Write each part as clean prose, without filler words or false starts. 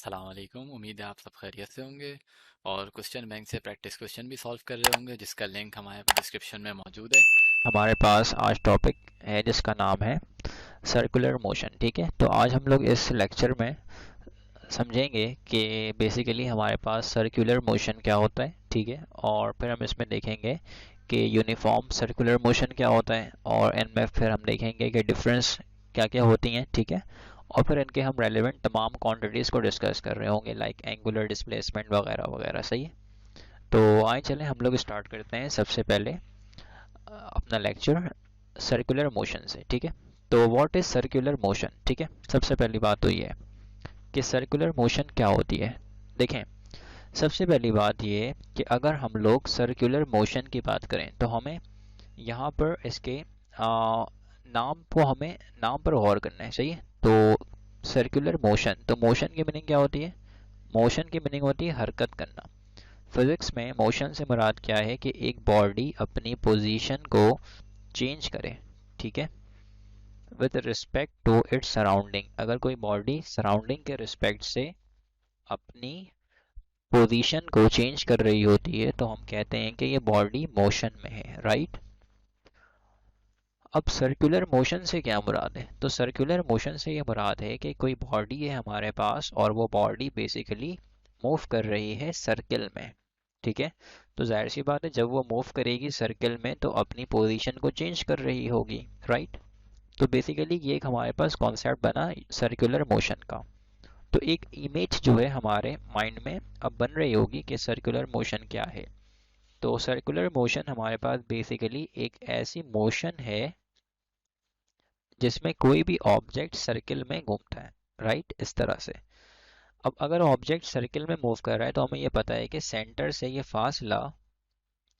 अस्सलाम वालेकुम। उम्मीद है आप सब खैरियत से होंगे और क्वेश्चन बैंक से प्रैक्टिस क्वेश्चन भी सॉल्व कर रहे होंगे, जिसका लिंक हमारे डिस्क्रिप्शन में मौजूद है। हमारे पास आज टॉपिक है जिसका नाम है सर्कुलर मोशन। ठीक है, तो आज हम लोग इस लेक्चर में समझेंगे कि बेसिकली हमारे पास सर्कुलर मोशन क्या होता है। ठीक है, और फिर हम इसमें देखेंगे कि यूनिफॉर्म सर्कुलर मोशन क्या होता है, और इनमें फिर हम देखेंगे कि डिफरेंस क्या क्या होती हैं। ठीक है, और फिर इनके हम रेलेवेंट तमाम क्वांटिटीज़ को डिस्कस कर रहे होंगे, लाइक एंगुलर डिस्प्लेसमेंट वगैरह वगैरह। सही है, तो आइए चलें हम लोग स्टार्ट करते हैं सबसे पहले अपना लेक्चर सर्कुलर मोशन से। ठीक है, तो व्हाट इज़ सर्कुलर मोशन। ठीक है, सबसे पहली बात तो ये है कि सर्कुलर मोशन क्या होती है। देखें, सबसे पहली बात ये कि अगर हम लोग सर्कुलर मोशन की बात करें तो हमें यहाँ पर इसके नाम को हमें नाम पर गौर करना है। सही है, तो सर्कुलर मोशन, तो मोशन की मीनिंग क्या होती है? मोशन की मीनिंग होती है हरकत करना। फिजिक्स में मोशन से मुराद क्या है कि एक बॉडी अपनी पोजीशन को चेंज करे। ठीक है, with respect to its surrounding. अगर कोई बॉडी सराउंडिंग के रिस्पेक्ट से अपनी पोजीशन को चेंज कर रही होती है तो हम कहते हैं कि ये बॉडी मोशन में है। राइट, अब सर्कुलर मोशन से क्या मुराद है? तो सर्कुलर मोशन से ये मुराद है कि कोई बॉडी है हमारे पास और वो बॉडी बेसिकली मूव कर रही है सर्किल में। ठीक है, तो जाहिर सी बात है जब वो मूव करेगी सर्किल में तो अपनी पोजीशन को चेंज कर रही होगी। राइट, तो बेसिकली ये एक हमारे पास कॉन्सेप्ट बना सर्कुलर मोशन का। तो एक इमेज जो है हमारे माइंड में अब बन रही होगी कि सर्कुलर मोशन क्या है। तो सर्कुलर मोशन हमारे पास बेसिकली एक ऐसी मोशन है जिसमें कोई भी ऑब्जेक्ट सर्किल में घूमता है। राइट, इस तरह से। अब अगर ऑब्जेक्ट सर्किल में मूव कर रहा है तो हमें ये पता है कि सेंटर से ये फासला,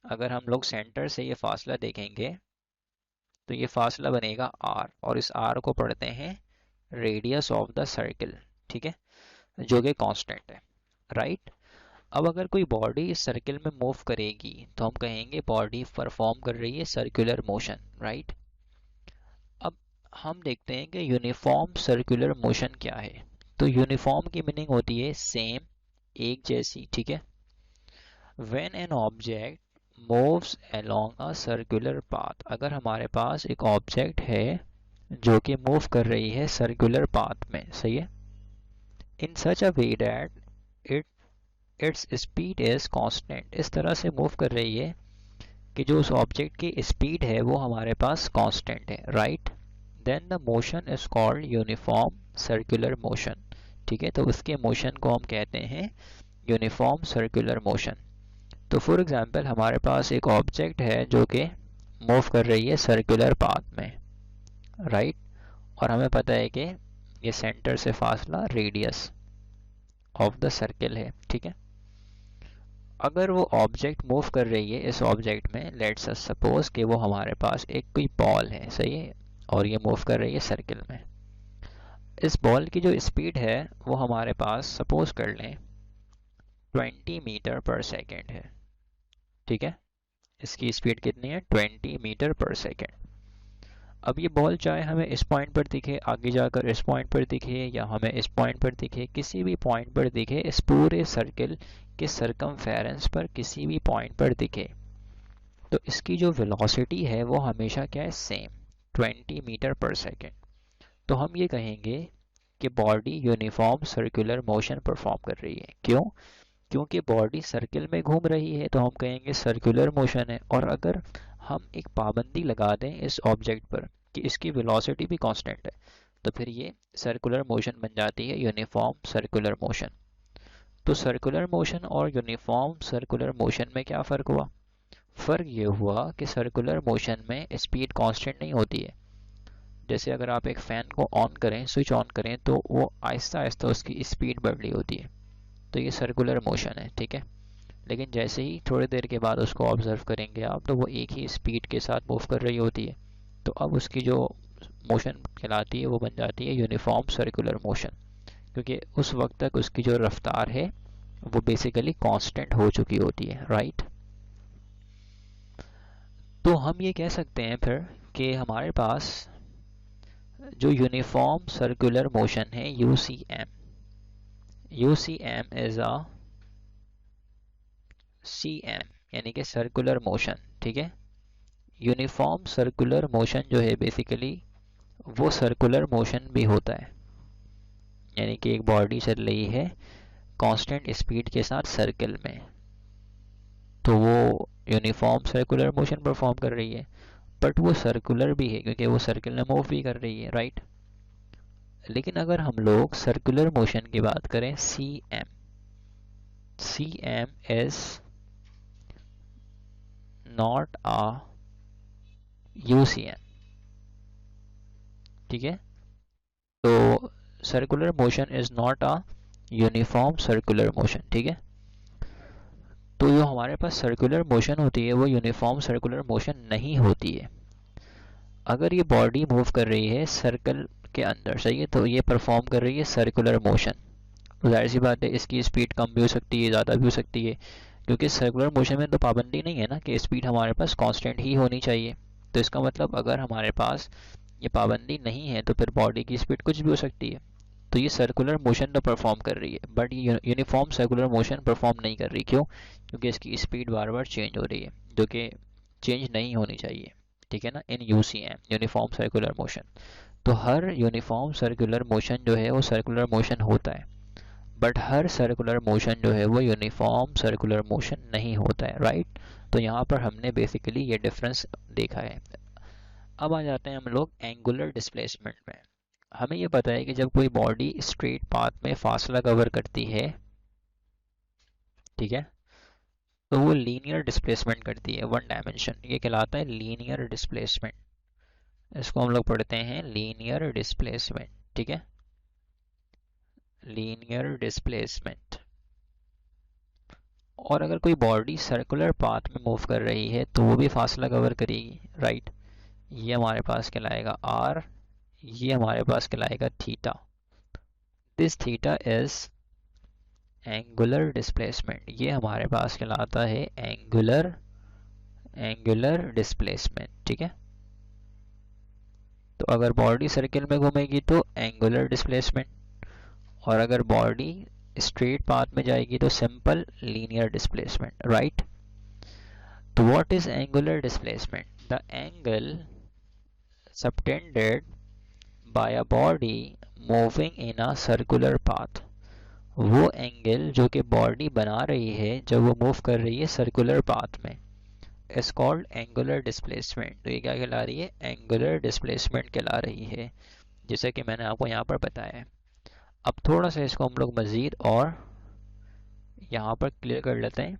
अगर हम लोग सेंटर से ये फासला देखेंगे तो ये फासला बनेगा r, और इस r को पढ़ते हैं रेडियस ऑफ द सर्किल। ठीक है, जो कि कांस्टेंट है। राइट, अब अगर कोई बॉडी इस सर्किल में मूव करेगी तो हम कहेंगे बॉडी परफॉर्म कर रही है सर्कुलर मोशन। राइट, अब हम देखते हैं कि यूनिफॉर्म सर्कुलर मोशन क्या है। तो यूनिफॉर्म की मीनिंग होती है सेम, एक जैसी। ठीक है, when an object moves along a circular path. अगर हमारे पास एक ऑब्जेक्ट है जो कि मूव कर रही है सर्कुलर पाथ में। सही है, in such a way that it its speed is constant. इस तरह से मूव कर रही है कि जो उस ऑब्जेक्ट की स्पीड है वो हमारे पास कांस्टेंट है। Right, then the motion is called uniform circular motion. ठीक है, तो उसके मोशन को हम कहते हैं यूनिफॉर्म सर्कुलर मोशन। तो फॉर एग्जांपल हमारे पास एक ऑब्जेक्ट है जो कि मूव कर रही है सर्कुलर पाथ में। राइट, और हमें पता है कि ये सेंटर से फासला रेडियस ऑफ द सर्किल है। ठीक है, अगर वो ऑब्जेक्ट मूव कर रही है इस ऑब्जेक्ट में, लेट्स अस सपोज कि वो हमारे पास एक कोई बॉल है। सही है, और ये मूव कर रही है सर्किल में। इस बॉल की जो स्पीड है वो हमारे पास सपोज कर लें 20 मीटर पर सेकेंड है। ठीक है, इसकी स्पीड कितनी है? 20 मीटर पर सेकेंड। अब ये बॉल चाहे हमें इस पॉइंट पर दिखे, आगे जाकर इस पॉइंट पर दिखे, या हमें इस पॉइंट पर दिखे, किसी भी पॉइंट पर दिखे, इस पूरे सर्किल के सरकमफेरेंस पर किसी भी पॉइंट पर दिखे, तो इसकी जो वेलोसिटी है वो हमेशा क्या है? Same, 20 metre per second. तो हम ये कहेंगे कि body uniform circular motion perform कर रही है। क्यों? क्योंकि बॉडी सर्किल में घूम रही है तो हम कहेंगे सर्कुलर मोशन है। और अगर हम एक पाबंदी लगा दें इस ऑब्जेक्ट पर कि इसकी वेलोसिटी भी कांस्टेंट है तो फिर ये सर्कुलर मोशन बन जाती है यूनिफॉर्म सर्कुलर मोशन। तो सर्कुलर मोशन और यूनिफॉर्म सर्कुलर मोशन में क्या फ़र्क हुआ? फ़र्क ये हुआ कि सर्कुलर मोशन में स्पीड कांस्टेंट नहीं होती है। जैसे अगर आप एक फ़ैन को ऑन करें, स्विच ऑन करें, तो वो आहिस्ता आहिस्ता उसकी स्पीड बढ़ रही होती है, तो ये सर्कुलर मोशन है। ठीक है, लेकिन जैसे ही थोड़ी देर के बाद उसको ऑब्जर्व करेंगे आप तो वो एक ही स्पीड के साथ मूव कर रही होती है, तो अब उसकी जो मोशन कहलाती है वो बन जाती है यूनिफॉर्म सर्कुलर मोशन, क्योंकि उस वक्त तक उसकी जो रफ्तार है वो बेसिकली कांस्टेंट हो चुकी होती है। राइट, तो हम ये कह सकते हैं फिर कि हमारे पास जो यूनिफॉर्म सर्कुलर मोशन है UCM, UCM is a CM यानी कि सर्कुलर मोशन, ठीक है। यूनिफॉर्म सर्कुलर मोशन जो है बेसिकली वो सर्कुलर मोशन भी होता है, यानी कि एक बॉडी चल रही है कांस्टेंट स्पीड के साथ सर्कल में, तो वो यूनिफॉर्म सर्कुलर मोशन परफॉर्म कर रही है, बट वो सर्कुलर भी है क्योंकि वो सर्कल में मूव भी कर रही है, राइट। लेकिन अगर हम लोग सर्कुलर मोशन की बात करें, CM is not a UCM, ठीक है। तो circular motion is not a uniform circular motion, ठीक है। तो जो हमारे पास सर्कुलर मोशन होती है वो यूनिफॉर्म सर्कुलर मोशन नहीं होती है। अगर ये बॉडी मूव कर रही है सर्कल के अंदर, सही है, तो ये परफॉर्म कर रही है सर्कुलर मोशन। तो जाहिर सी बात है इसकी स्पीड कम भी हो सकती है, ज़्यादा भी हो सकती है, क्योंकि सर्कुलर मोशन में तो पाबंदी नहीं है ना कि स्पीड हमारे पास कांस्टेंट ही होनी चाहिए। तो इसका मतलब अगर हमारे पास ये पाबंदी नहीं है तो फिर बॉडी की स्पीड कुछ भी हो सकती है। तो ये सर्कुलर मोशन तो परफॉर्म कर रही है, बट ये यूनिफॉर्म सर्कुलर मोशन परफॉर्म नहीं कर रही। क्यों? क्योंकि इसकी स्पीड बार बार चेंज हो रही है, जो कि चेंज नहीं होनी चाहिए, ठीक है ना, इन UCM यूनिफॉर्म सर्कुलर मोशन। तो हर यूनिफॉर्म सर्कुलर मोशन जो है वो सर्कुलर मोशन होता है, बट हर सर्कुलर मोशन जो है वो यूनिफॉर्म सर्कुलर मोशन नहीं होता है, राइट। तो यहाँ पर हमने बेसिकली ये डिफरेंस देखा है। अब आ जाते हैं हम लोग एंगुलर डिस्प्लेसमेंट में। हमें ये पता है कि जब कोई बॉडी स्ट्रेट पाथ में फासला कवर करती है, ठीक है, तो वो लीनियर डिस्प्लेसमेंट करती है, वन डायमेंशन, ये कहलाता है लीनियर डिस्प्लेसमेंट। इसको हम लोग पढ़ते हैं लीनियर डिस्प्लेसमेंट, ठीक है, लीनियर डिस्प्लेसमेंट। और अगर कोई बॉडी सर्कुलर पाथ में मूव कर रही है तो वो भी फासला कवर करेगी, राइट। ये हमारे पास कहलाएगा R, ये हमारे पास कहलाएगा theta. This theta is angular displacement, ये हमारे पास कहलाता है एंगुलर डिस्प्लेसमेंट, ठीक है। तो अगर बॉडी सर्किल में घूमेगी तो एंगुलर डिस्प्लेसमेंट, और अगर बॉडी स्ट्रेट पाथ में जाएगी तो सिंपल लीनियर डिस्प्लेसमेंट, राइट। तो what is angular displacement? The angle subtended by a body moving in a circular path, वो एंगल जो कि बॉडी बना रही है जब वो मूव कर रही है सर्कुलर पाथ में, इज कॉल्ड एंगुलर डिस्प्लेसमेंट। तो ये क्या कहला रही है? एंगुलर डिस्प्लेसमेंट कहला रही है, जैसे कि मैंने आपको यहाँ पर बताया है। अब थोड़ा सा इसको हम लोग मज़ीद और यहाँ पर क्लियर कर लेते हैं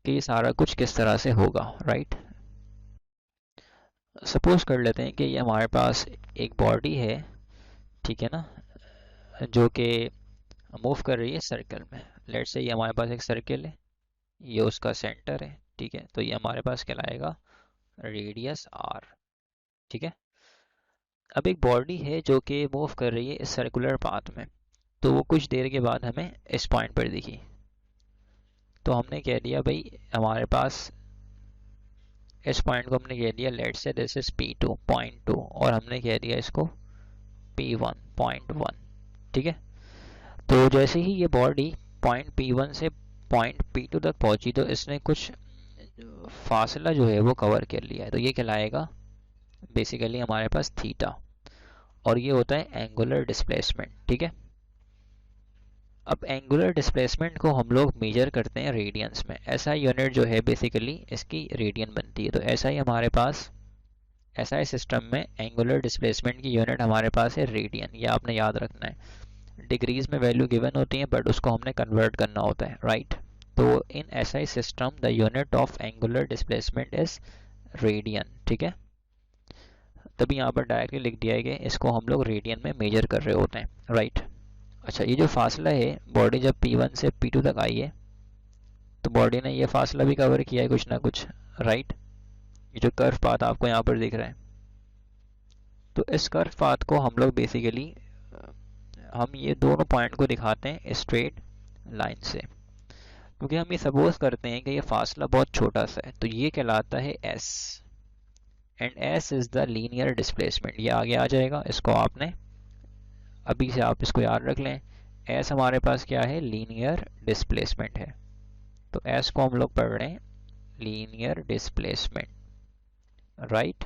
कि ये सारा कुछ किस तरह से होगा, राइट। सपोज कर लेते हैं कि ये हमारे पास एक बॉडी है, ठीक है ना, जो कि मूव कर रही है सर्कल में। लेट्स से ये हमारे पास एक सर्कल है, ये उसका सेंटर है, ठीक है। तो ये हमारे पास कहलाएगा रेडियस R, ठीक है। अब एक बॉडी है जो कि मूव कर रही है इस सर्कुलर पाथ में, तो वो कुछ देर के बाद हमें इस पॉइंट पर दिखी। तो हमने कह दिया भाई हमारे पास इस पॉइंट को हमने कह दिया let's say this is P2 point 2, और हमने कह दिया इसको P1 पॉइंट 1, ठीक है। तो जैसे ही ये बॉडी पॉइंट P1 से पॉइंट P2 तक पहुंची तो इसने कुछ फासला जो है वो कवर कर लिया है, तो ये कहलाएगा बेसिकली हमारे पास थीटा, और ये होता है एंगुलर डिस्प्लेसमेंट, ठीक है। अब एंगुलर डिस्प्लेसमेंट को हम लोग मेजर करते हैं रेडियंस में। एसआई यूनिट जो है बेसिकली इसकी रेडियन बनती है, तो एसआई हमारे पास एसआई सिस्टम में एंगुलर डिस्प्लेसमेंट की यूनिट हमारे पास है रेडियन, ये आपने याद रखना है। डिग्रीज में वैल्यू गिवन होती है बट उसको हमने कन्वर्ट करना होता है, राइट। तो in SI system the unit of angular displacement is radian, ठीक है। तभी यहाँ पर डायरेक्टली लिख दिया गया, इसको हम लोग रेडियन में मेजर कर रहे होते हैं, राइट। अच्छा, ये जो फासला है बॉडी जब P1 से P2 तक आई है तो बॉडी ने ये फासला भी कवर किया है कुछ ना कुछ, राइट। ये जो कर्व पाथ आपको यहाँ पर दिख रहा है, तो इस कर्व पाथ को हम लोग बेसिकली हम ये दोनों पॉइंट को दिखाते हैं स्ट्रेट लाइन से, क्योंकि हम ये सपोज करते हैं कि ये फासला बहुत छोटा सा है, तो ये कहलाता है S, and S is the linear displacement. ये आगे आ जाएगा, इसको आपने अभी से आप इसको याद रख लें। एस हमारे पास क्या है, लीनियर डिस्प्लेसमेंट है। तो एस को हम लोग पढ़ रहे हैं लीनियर डिस्प्लेसमेंट, राइट।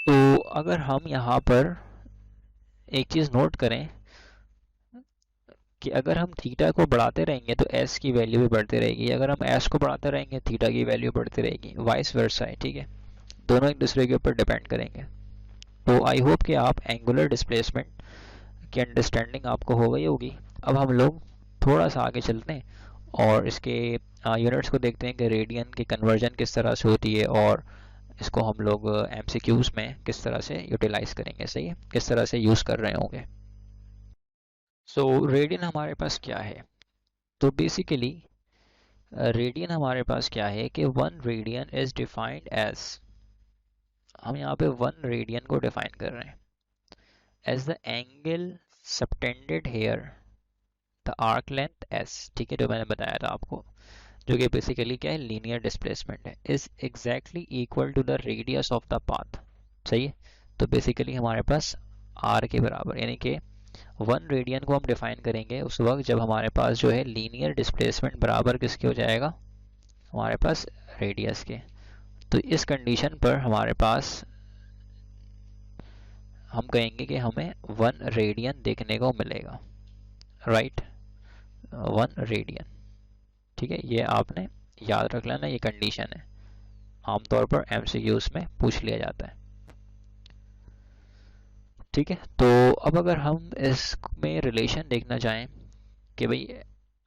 तो अगर हम यहाँ पर एक चीज़ नोट करें कि अगर हम थीटा को बढ़ाते रहेंगे तो एस की वैल्यू भी बढ़ती रहेगी, अगर हम एस को बढ़ाते रहेंगे थीटा की वैल्यू बढ़ती रहेगी, वाइस वर्सा है, ठीक है। दोनों एक दूसरे के ऊपर डिपेंड करेंगे। तो आई होप कि आप एंगुलर डिस्प्लेसमेंट की अंडरस्टैंडिंग आपको हो गई होगी। अब हम लोग थोड़ा सा आगे चलते हैं और इसके यूनिट्स को देखते हैं कि रेडियन की कन्वर्जन किस तरह से होती है और इसको हम लोग एमसीक्यूज में किस तरह से यूटिलाइज करेंगे, सही है, किस तरह से यूज़ कर रहे होंगे। सो रेडियन हमारे पास क्या है, तो बेसिकली रेडियन हमारे पास क्या है कि one radian is defined as, हम यहाँ पे वन रेडियन को डिफाइन कर रहे हैं as the angle subtended here the arc length S, ठीक है, जो मैंने बताया था आपको, जो कि बेसिकली क्या है, लीनियर डिस्प्लेसमेंट है, is exactly equal to the radius of the path, सही है। तो बेसिकली हमारे पास आर के बराबर, यानी कि वन रेडियन को हम डिफाइन करेंगे उस वक्त जब हमारे पास जो है लीनियर डिस्प्लेसमेंट बराबर किसके हो जाएगा, हमारे पास रेडियस के। तो इस कंडीशन पर हमारे पास हम कहेंगे कि हमें वन रेडियन देखने को मिलेगा, राइट, वन रेडियन, ठीक है। ये आपने याद रख लेना, ये कंडीशन है, आमतौर पर एमसीक्यूज में पूछ लिया जाता है, ठीक है। तो अब अगर हम इसमें रिलेशन देखना चाहें कि भाई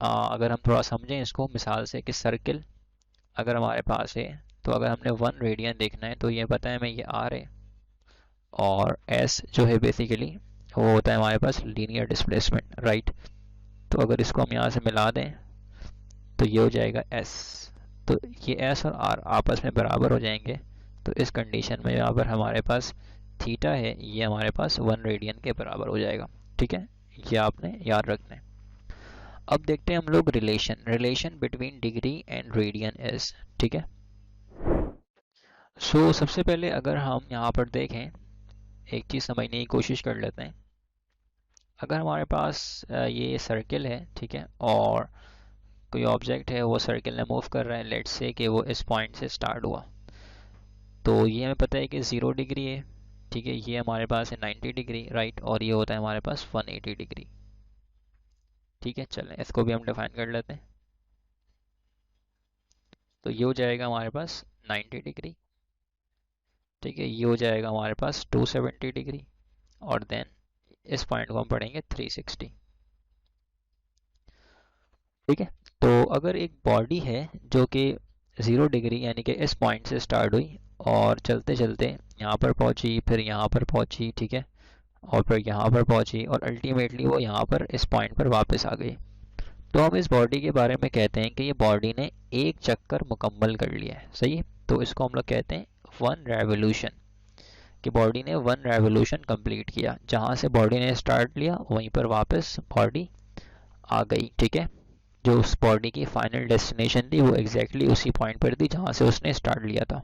अगर हम थोड़ा समझें इसको मिसाल से कि सर्किल अगर हमारे पास है, तो अगर हमने वन रेडियन देखना है तो ये पता है हमें ये आर है और एस जो है बेसिकली वो होता है हमारे पास लीनियर डिस्प्लेसमेंट, राइट। तो अगर इसको हम यहाँ से मिला दें तो ये हो जाएगा एस, तो ये एस और आर आपस में बराबर हो जाएंगे। तो इस कंडीशन में यहाँ पर हमारे पास थीटा है, ये हमारे पास वन रेडियन के बराबर हो जाएगा, ठीक है, ये आपने याद रखना है। अब देखते हैं हम लोग relation between degree and radian is, ठीक है। सबसे पहले अगर हम यहाँ पर देखें, एक चीज़ समझने की कोशिश कर लेते हैं। अगर हमारे पास ये सर्किल है, ठीक है, और कोई ऑब्जेक्ट है वो सर्किल में मूव कर रहा है, लेट्स से कि वो इस पॉइंट से स्टार्ट हुआ, तो ये हमें पता है कि 0 डिग्री है, ठीक है, ये हमारे पास है 90 डिग्री, राइट, और ये होता है हमारे पास 180 डिग्री, ठीक है। चलें इसको भी हम डिफाइन कर लेते हैं। तो ये हो जाएगा हमारे पास 90 डिग्री, ठीक है, ये हो जाएगा हमारे पास 270 डिग्री, और देन इस पॉइंट को हम पढ़ेंगे 360, ठीक है। तो अगर एक बॉडी है जो कि 0 डिग्री यानी कि इस पॉइंट से स्टार्ट हुई और चलते चलते यहाँ पर पहुँची, फिर यहाँ पर पहुँची, ठीक है, और फिर यहाँ पर पहुँची और अल्टीमेटली वो यहाँ पर इस पॉइंट पर वापस आ गई, तो हम इस बॉडी के बारे में कहते हैं कि ये बॉडी ने एक चक्कर मुकम्मल कर लिया है, सही है। तो इसको हम लोग कहते हैं वन रेवोल्यूशन, कि बॉडी ने वन रेवोल्यूशन कंप्लीट किया, जहाँ से बॉडी ने स्टार्ट लिया वहीं पर वापस बॉडी आ गई, ठीक है। जो उस बॉडी की फाइनल डेस्टिनेशन थी वो एग्जैक्टली उसी पॉइंट पर थी जहाँ से उसने स्टार्ट लिया था,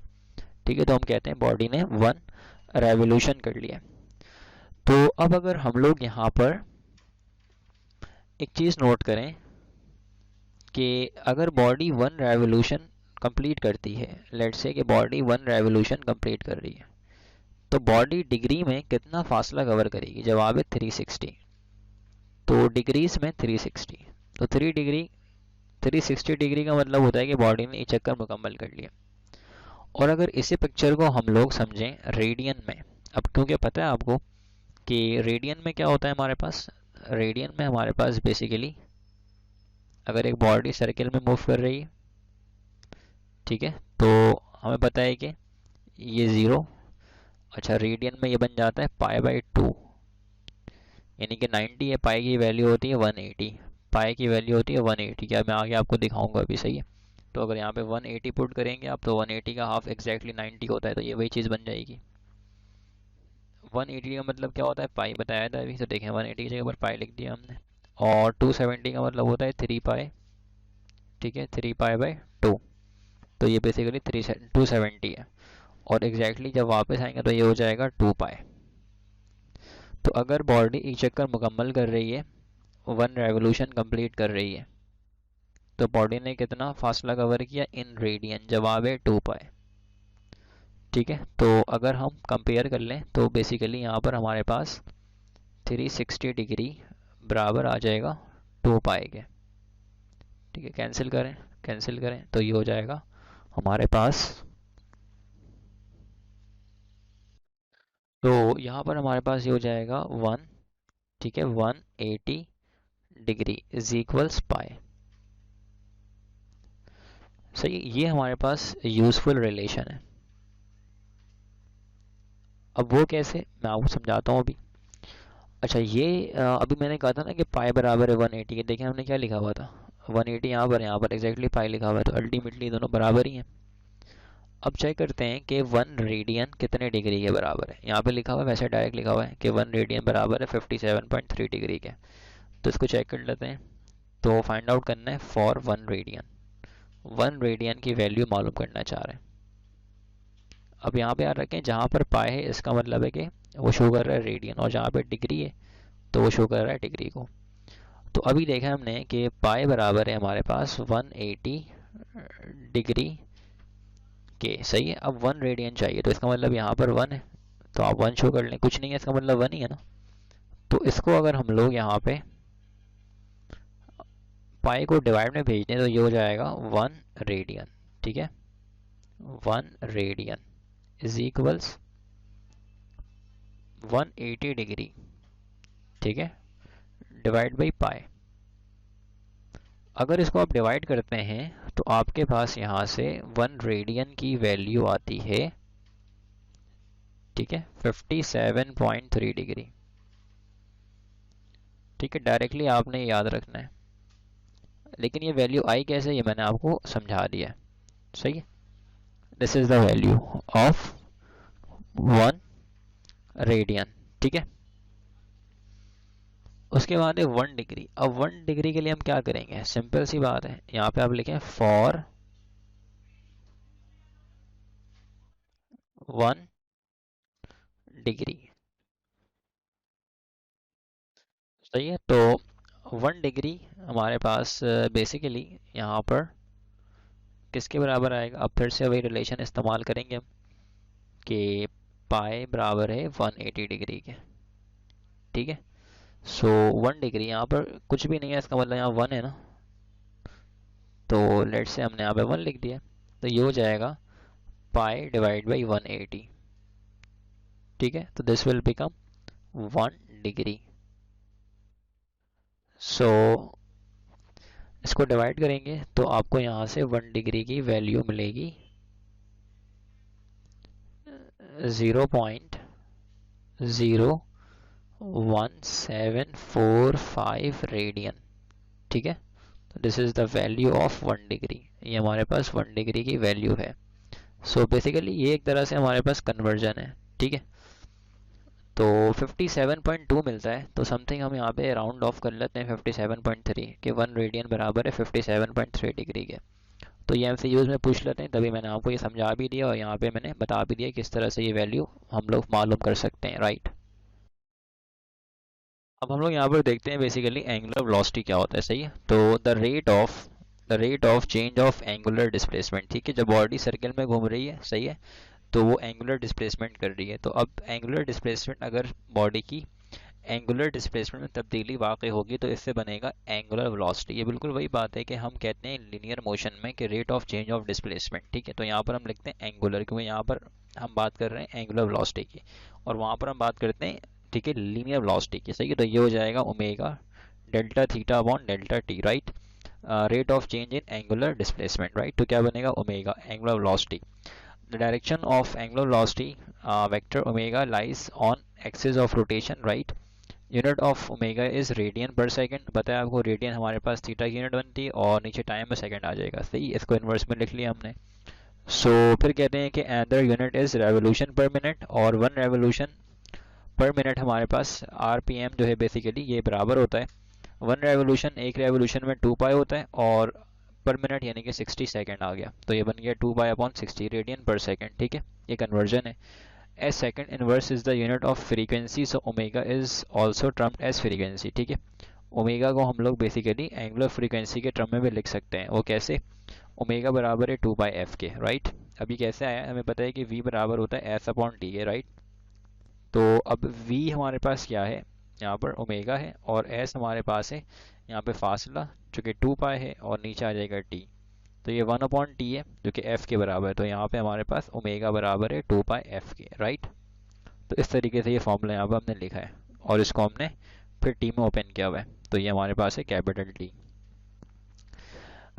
ठीक है। तो हम कहते हैं बॉडी ने वन रेवोल्यूशन कर लिया। तो अब अगर हम लोग यहाँ पर एक चीज़ नोट करें कि अगर बॉडी वन रेवोल्यूशन कंप्लीट करती है, लेट्स से कि बॉडी वन रेवोल्यूशन कंप्लीट कर रही है, तो बॉडी डिग्री में कितना फासला कवर करेगी, जवाब है 360। तो डिग्रीज में 360, तो 360 डिग्री का मतलब होता है कि बॉडी ने एक चक्कर मुकम्मल कर लिया। और अगर इसी पिक्चर को हम लोग समझें रेडियन में, अब क्योंकि पता है आपको कि रेडियन में क्या होता है हमारे पास, रेडियन में हमारे पास बेसिकली अगर एक बॉडी सर्किल में मूव कर रही है, ठीक है, तो हमें पता है कि ये 0, अच्छा रेडियन में ये बन जाता है π/2, यानी कि 90 है, पाई की वैल्यू होती है 180, पाई की वैल्यू होती है 180, क्या मैं आगे आपको दिखाऊंगा अभी, सही है। तो अगर यहाँ पे 180 पुट करेंगे आप तो 180 का हाफ एग्जैक्टली 90 होता है, तो ये वही चीज़ बन जाएगी। 180 का मतलब क्या होता है, पाई बताया था अभी, तो देखें 180 की जगह पर पाई लिख दिया हमने, और 270 का मतलब होता है 3 पाई, ठीक है, 3π/2, तो ये बेसिकली 270 है, और एग्जैक्टली जब वापस आएंगे तो ये हो जाएगा 2 पाई, तो अगर बॉडी एक चक्कर मुकम्मल कर रही है, 1 रेवोल्यूशन कंप्लीट कर रही है, तो बॉडी ने कितना फासला कवर किया इन रेडियन, जवाब है 2 पाई। ठीक है, तो अगर हम कंपेयर कर लें तो बेसिकली यहाँ पर हमारे पास 360 डिग्री बराबर आ जाएगा 2 पाई के। ठीक है, कैंसिल करें तो ये हो जाएगा हमारे पास, तो यहाँ पर हमारे पास ये हो जाएगा 1। ठीक है, 180 डिग्री इज इक्वल्स पाई। सही, ये हमारे पास यूजफुल रिलेशन है। अब वो कैसे, मैं आपको समझाता हूँ अभी। अच्छा, ये अभी मैंने कहा था ना कि पाई बराबर है 180 के, देखें हमने क्या लिखा हुआ था, 180 यहाँ पर एग्जैक्टली पाई लिखा हुआ है, तो अल्टीमेटली दोनों बराबर ही हैं। अब चेक करते हैं कि 1 रेडियन कितने डिग्री के बराबर है। यहाँ पे लिखा हुआ है, वैसे डायरेक्ट लिखा हुआ है कि 1 रेडियन बराबर है 57.3 डिग्री के। तो इसको चेक कर लेते हैं। तो फाइंड आउट करना है फॉर 1 रेडियन, 1 रेडियन की वैल्यू मालूम करना चाह रहे हैं। अब यहाँ पे याद रखें, जहाँ पर पाई है इसका मतलब है कि वो शो कर रहा है रेडियन, और जहाँ पे डिग्री है तो वो शो कर रहा है डिग्री को। तो अभी देखा हमने कि पाई बराबर है हमारे पास 180 डिग्री के। सही है, अब 1 रेडियन चाहिए, तो इसका मतलब यहाँ पर 1 है, तो आप 1 शो कर लें, कुछ नहीं है इसका मतलब 1 ही है ना। तो इसको अगर हम लोग यहाँ पे पाई को डिवाइड में भेज दें तो ये हो जाएगा 1 रेडियन। ठीक है, 1 रेडियन इज इक्वल्स 180 डिग्री। ठीक है, डिवाइड बाई पाई। अगर इसको आप डिवाइड करते हैं तो आपके पास यहाँ से 1 रेडियन की वैल्यू आती है, ठीक है, 57.3 डिग्री। ठीक है, डायरेक्टली आपने याद रखना है, लेकिन ये वैल्यू आई कैसे, ये मैंने आपको समझा दिया है। सही है, this is the value of 1 radian. ठीक है, उसके बाद है 1 डिग्री। अब 1 डिग्री के लिए हम क्या करेंगे, सिंपल सी बात है, यहाँ पे आप लिखें फॉर 1 डिग्री। सही है, तो 1 डिग्री हमारे पास बेसिकली यहाँ पर किसके बराबर आएगा। अब फिर से वही रिलेशन इस्तेमाल करेंगे हम कि पाई बराबर है 180 डिग्री के। ठीक है, सो 1 डिग्री यहाँ पर कुछ भी नहीं है, इसका मतलब यहाँ 1 है ना, तो लेट से हमने यहाँ पे 1 लिख दिया, तो ये हो जाएगा पाई डिवाइड बाई 180। ठीक है, तो दिस विल बिकम 1 डिग्री। सो इसको डिवाइड करेंगे तो आपको यहाँ से 1 डिग्री की वैल्यू मिलेगी 0.01745 रेडियन। ठीक है, तो this is the value of 1 degree, ये हमारे पास 1 डिग्री की वैल्यू है। सो बेसिकली ये एक तरह से हमारे पास कन्वर्जन है। ठीक है, तो 57.2 मिलता है, तो समथिंग हम यहाँ पे राउंड ऑफ कर लेते हैं 57.3 कि 1 रेडियन बराबर है 57.3 डिग्री के। तो ये एमसीक्यूज में पूछ लेते हैं, तभी मैंने आपको ये समझा भी दिया और यहाँ पे मैंने बता भी दिया किस तरह से ये वैल्यू हम लोग मालूम कर सकते हैं। राइट, अब हम लोग यहाँ पर देखते हैं बेसिकली एंगुलर वेलोसिटी क्या होता है। सही है, तो the rate of change of angular displacement. ठीक है, जब बॉडी सर्कल में घूम रही है, सही है, तो वो एंगुलर डिस्प्लेसमेंट कर रही है। तो अब एंगुलर डिस्प्लेसमेंट, अगर बॉडी की एंगुलर डिस्प्लेसमेंट में तब्दीली वाक़ई होगी तो इससे बनेगा एंगुलर वेलोसिटी। ये बिल्कुल वही बात है कि हम कहते हैं लीनियर मोशन में कि rate of change of displacement. ठीक है, तो यहाँ पर हम लिखते हैं एंगुलर, क्योंकि यहाँ पर हम बात कर रहे हैं एंगुलर वेलोसिटी की, और वहाँ पर हम बात करते हैं, ठीक है, लीनियर वेलोसिटी की। सही है, तो ये हो जाएगा omega delta theta upon delta T. Right, rate of change in angular displacement. Right, तो क्या बनेगा omega angular velocity. The direction of angular velocity vector omega lies on axis of rotation. Right, unit of omega is radian पर second. बताया आपको, radian हमारे पास theta की unit बनती है और नीचे टाइम में सेकंड आ जाएगा। सही, इसको इन्वर्स में लिख लिया हमने। फिर कहते हैं कि other unit is revolution per minute, और 1 रेवोल्यूशन पर मिनट हमारे पास आरपीएम जो है बेसिकली ये बराबर होता है 1 रेवोल्यूशन, एक रेवोल्यूशन में 2 पाई होता है, और पर मिनट यानी कि 60 सेकंड आ गया, तो ये बन गया 2 पाई अपॉन 60 रेडियन पर सेकंड। ठीक है, ये कन्वर्जन है। As second inverse is the unit of frequency, so omega is also termed as frequency. ठीक है, ओमेगा को हम लोग बेसिकली एंगुलर फ्रीक्वेंसी के टर्म में भी लिख सकते हैं। वो कैसे? ओमेगा बराबर है 2/f के, राइट। अभी कैसे आया, हमें पता है कि v बराबर होता है s अपॉन टी के, राइट। तो अब v हमारे पास क्या है, यहाँ पर ओमेगा है, और s हमारे पास है यहाँ पे फासला जो कि 2 है, और नीचे आ जाएगा t। तो ये 1/t है जो कि f के बराबर है। तो यहाँ पे हमारे पास ओमेगा बराबर है 2/f के, राइट। तो इस तरीके से ये फॉर्मूला यहाँ पर हमने लिखा है, और इसको हमने फिर टी में ओपन किया हुआ है। तो ये हमारे पास है capital T,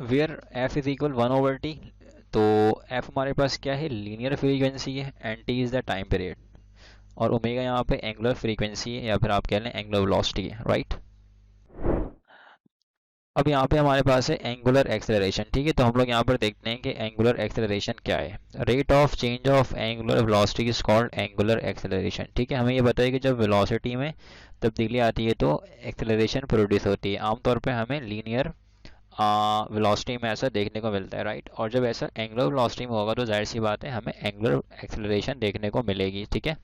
where f is equal 1/t। तो f हमारे पास क्या है, लीनियर फ्रीक्वेंसी है, and t is the time period, और ओमेगा यहाँ पे एंगुलर फ्रीक्वेंसी है, या फिर आप कह लें एंगुलर वेलोसिटी है, राइट। अब यहाँ पे हमारे पास है एंगुलर एक्सेलरेशन। ठीक है, तो हम लोग यहाँ पर देखते हैं कि एंगुलर एक्सेलरेशन क्या है। Rate of change of angular velocity is called angular acceleration. ठीक है, हमें ये बताइए कि जब वेलोसिटी में तब्दीली आती है तो एक्सेलरेशन प्रोड्यूस होती है। आमतौर पे हमें लीनियर वेलोसिटी में ऐसा देखने को मिलता है, राइट। और जब ऐसा एंगुलर वेलोसिटी में होगा तो जाहिर सी बात है हमें एंगुलर एक्सेलरेशन देखने को मिलेगी। ठीक है,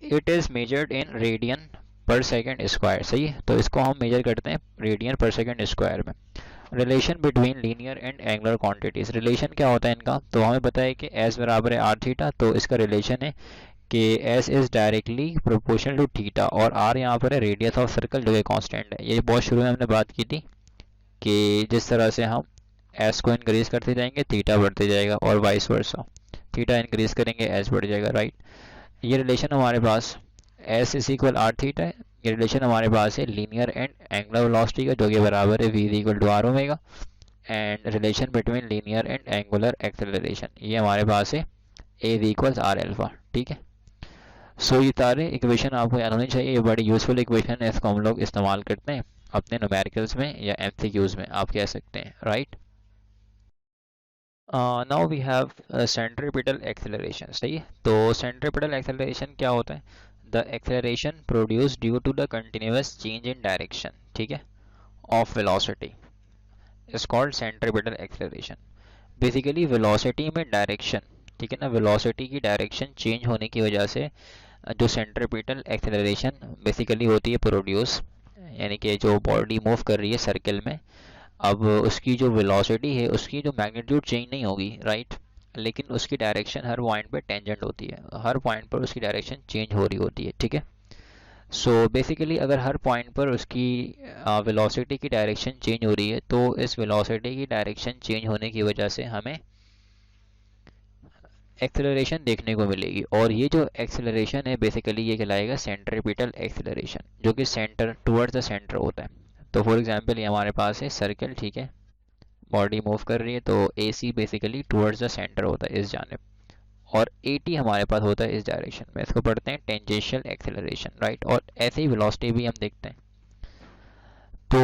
it is measured in radian पर सेकेंड स्क्वायर। सही है, तो इसको हम मेजर करते हैं रेडियन पर सेकेंड स्क्वायर में। Relation between linear and angular quantities, relation क्या होता है इनका, तो हमें पता है कि s बराबर है r थीटा। तो इसका रिलेशन है कि s is directly proportional to theta, और r यहाँ पर है रेडियस ऑफ सर्कल जो कि कांस्टेंट है। ये बहुत शुरू में हमने बात की थी कि जिस तरह से हम s को इंक्रीज करते जाएंगे थीटा बढ़ते जाएगा, और वाइस वर्सा, थीटा इंक्रीज करेंगे s बढ़ जाएगा, राइट। ये रिलेशन हमारे पास s is equal R theta है। ये रिलेशन हमारे पास है लीनियर एंड एंगुलर वेलोसिटी का जो कि बराबर है v is equal to R omega. And relation between linear and angular acceleration, ये हमारे पास है a is equal R alpha. ठीक है, सो ये सारे इक्वेशन आपको याद होनी चाहिए। ये बड़ी यूजफुल इक्वेशन है, इसको हम लोग इस्तेमाल करते हैं अपने न्यूमेरिकल्स में या एमसीक्यूज में आप कह सकते हैं, right. Now we have centripetal acceleration. सही है, तो सेंट्रीपिटल एक्सेलरेशन क्या होता है, the acceleration produce due to the continuous change in direction, ठीक है, of velocity is called centripetal acceleration. Basically velocity में डायरेक्शन, ठीक है ना, वेलोसिटी की डायरेक्शन चेंज होने की वजह से जो सेंट्रीपिटल एक्सेलरेशन बेसिकली होती है प्रोड्यूस, यानी कि जो बॉडी मूव कर रही है सर्कल में, अब उसकी जो वेलोसिटी है उसकी जो मैग्नीट्यूड चेंज नहीं होगी, राइट, लेकिन उसकी डायरेक्शन हर पॉइंट पे टेंजेंट होती है, हर पॉइंट पर उसकी डायरेक्शन चेंज हो रही होती है। ठीक है, सो बेसिकली अगर हर पॉइंट पर उसकी वेलोसिटी की डायरेक्शन चेंज हो रही है तो इस वेलोसिटी की डायरेक्शन चेंज होने की वजह से हमें एक्सेलरेशन देखने को मिलेगी, और ये जो एक्सेलरेशन है बेसिकली ये कहलाएगा सेंट्रीपिटल एक्सेलरेशन, जो कि सेंटर टुवर्ड्स द सेंटर होता है। तो फॉर एग्जांपल ये हमारे पास है सर्कल, ठीक है, बॉडी मूव कर रही है, तो ए see basically towards the centre होता है इस जानिब, और ए टी हमारे पास होता है इस डायरेक्शन में। इसको पढ़ते हैं टेंजेंशियल एक्सेलरेशन, राइट। और ऐसे ही वेलोसिटी भी हम देखते हैं। तो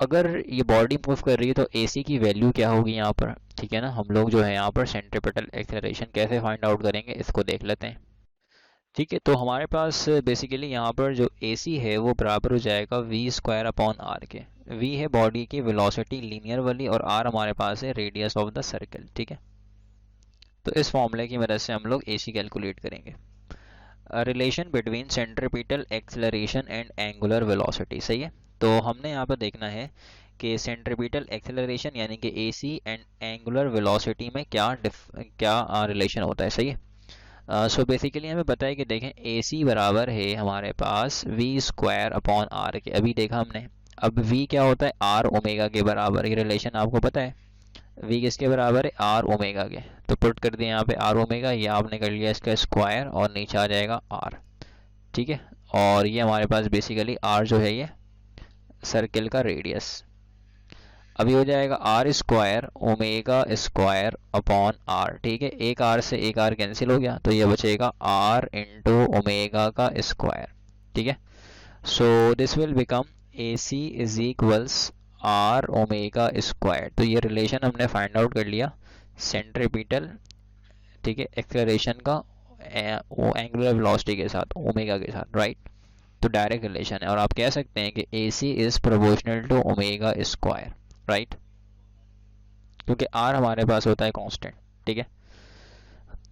अगर ये बॉडी मूव कर रही है तो ए सी की वैल्यू क्या होगी यहाँ पर, ठीक है ना। हम लोग जो है यहाँ पर सेंट्रीपिटल एक्सेलरेशन कैसे फाइंड आउट करेंगे इसको देख लेते हैं। ठीक है, तो हमारे पास बेसिकली यहाँ पर जो ए सी है वो बराबर हो जाएगा वी स्क्वायर अपॉन आर के। वी है बॉडी की वेलोसिटी लीनियर वाली, और आर हमारे पास है रेडियस ऑफ द सर्कल। ठीक है, तो इस फॉर्मूले की मदद से हम लोग ए सी कैलकुलेट करेंगे। Relation between centripetal acceleration and angular velocity, सही है। तो हमने यहाँ पर देखना है कि सेंट्रीपिटल एक्सेलरेशन यानी कि A C and angular velocity में क्या रिलेशन होता है, सही है। सो बेसिकली हमें पता है कि देखें ए सी बराबर है हमारे पास वी स्क्वायर अपॉन आर के। अभी देखा हमने, अब वी क्या होता है, आर ओमेगा के बराबर। ये रिलेशन आपको पता है, वी किसके बराबर है, आर ओमेगा के। तो पुट कर दिया यहाँ पे आर ओमेगा, ये आपने कर लिया इसका स्क्वायर, और नीचे आ जाएगा आर। ठीक है, और ये हमारे पास बेसिकली आर जो है ये सर्किल का रेडियस। अभी हो जाएगा r square omega square upon r. ठीक है, एक आर से एक आर कैंसिल हो गया, तो ये बचेगा आर इंटू ओमेगा का स्क्वायर। ठीक है, so this will become a C is equals r omega square. तो ये रिलेशन हमने फाइंड आउट कर लिया सेंट्रीपिटल, ठीक है, एक्सेलरेशन का वो एंगुलर वेलोसिटी के साथ, ओमेगा के साथ, राइट। तो डायरेक्ट रिलेशन है, और आप कह सकते हैं कि A C is proportional to omega square, right, क्योंकि आर हमारे पास होता है कांस्टेंट। ठीक है,